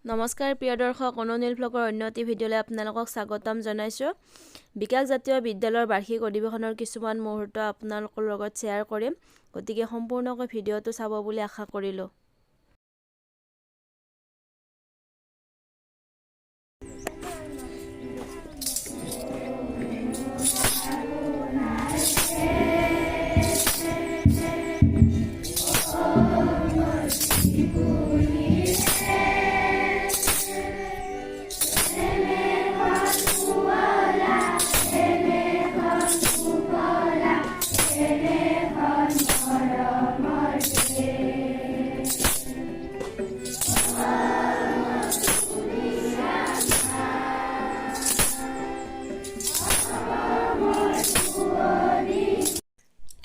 নমস্কাৰ প্ৰিয় দৰ্শক, অনুনীল ব্লগৰ অন্য এটি ভিডিঅ'লৈ আপোনালোকক স্বাগতম জনাইছোঁ। বিকাশ জাতীয় বিদ্যালয়ৰ বাৰ্ষিক অধিৱেশনৰ কিছুমান মুহূৰ্ত আপোনালোকৰ লগত শ্বেয়াৰ কৰিম, গতিকে সম্পূৰ্ণকৈ ভিডিঅ'টো চাব বুলি আশা কৰিলোঁ।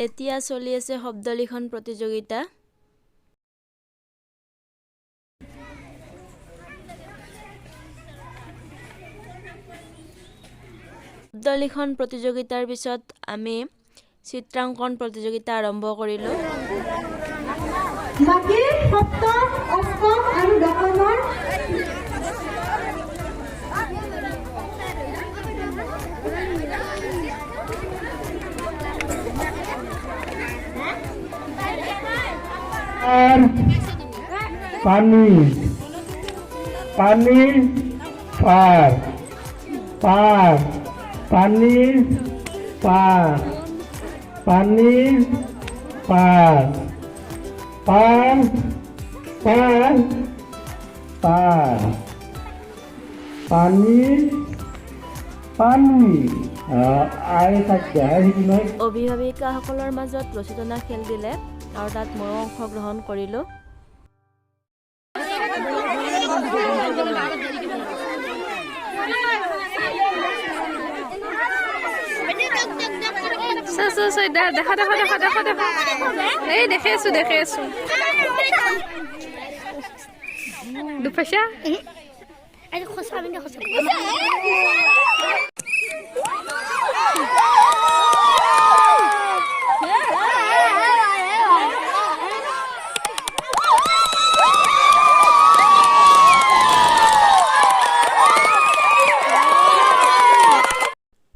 এতিয়া চলি আছে শব্দলিখন প্ৰতিযোগিতা। শব্দলিখন প্ৰতিযোগিতাৰ পিছত আমি চিত্ৰাংকন প্ৰতিযোগিতা আৰম্ভ কৰিলোঁ। বাকী সপ্তম, অষ্টম আৰু দশমৰ पानी पानी पार पार पानी पार पानी पार पार पार पार पानी पानी आए থাকে অভিভাৱিকাসকলৰ মাজত ৰচিতনা খেল দিলে আৰু তাত ময়ো অংশগ্ৰহণ কৰিলোঁ। দেখা এই দেখি আছো দুপইচা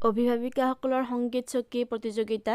অভিভাৱিকাসকলৰ সংগীত চকী প্ৰতিযোগিতা।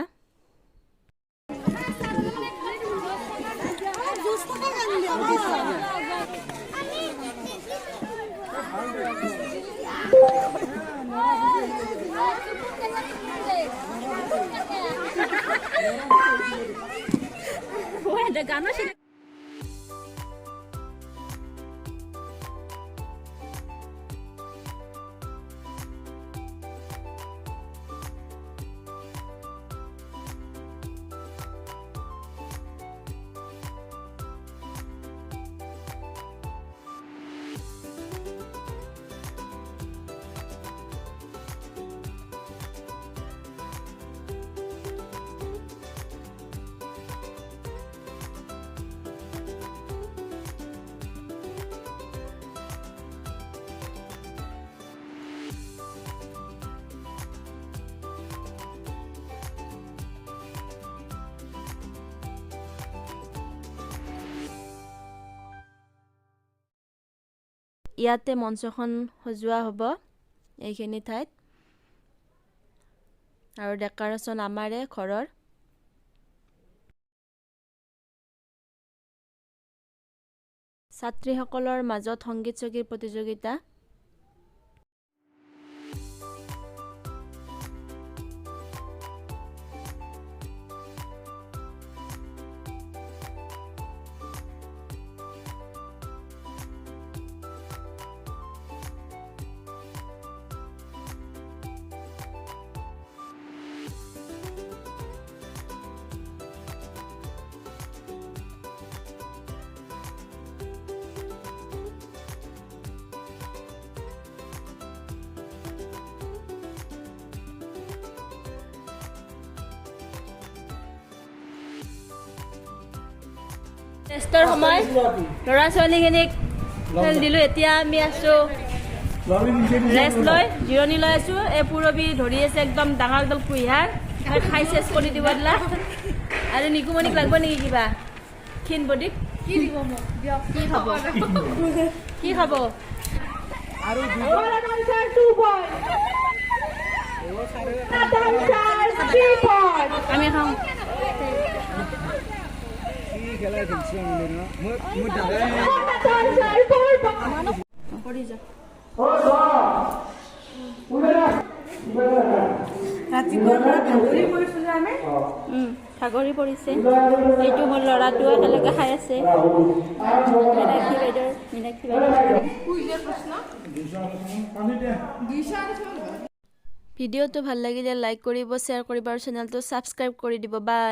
ইয়াতে মঞ্চখন সজোৱা হ'ব এইখিনি ঠাইত, আৰু ডেকৰেশ্যন আমাৰে ঘৰৰ। ছাত্ৰীসকলৰ মাজত সংগীত চকীৰ প্ৰতিযোগিতা। টেষ্টৰ সময় ল'ৰা ছোৱালীখিনিক খেল দিলোঁ। এতিয়া আমি আছোঁ ৰেষ্ট লৈ জিৰণি লৈ আছোঁ। এই পুৰবী ধৰি আছে একদম ডাঙৰ এডাল কুঁহিয়াৰ খাই চেচ কৰি দিব দিলা। আৰু নিকুমণিক লাগব নেকি কিবা ক্ষীণ বডীক? কি দিব মোক? কি খাব? কি খাব? আমি খাওঁ। ভাগৰি পৰিছে। এইটো মোৰ ল'ৰাটো একেলগে খাই আছে। মীনাক্ষী বাইদেউৰ ভিডিঅ'টো ভাল লাগিলে লাইক কৰিব, শ্বেয়াৰ কৰিব আৰু চেনেলটো ছাবস্ক্ৰাইব কৰি দিব। বাই।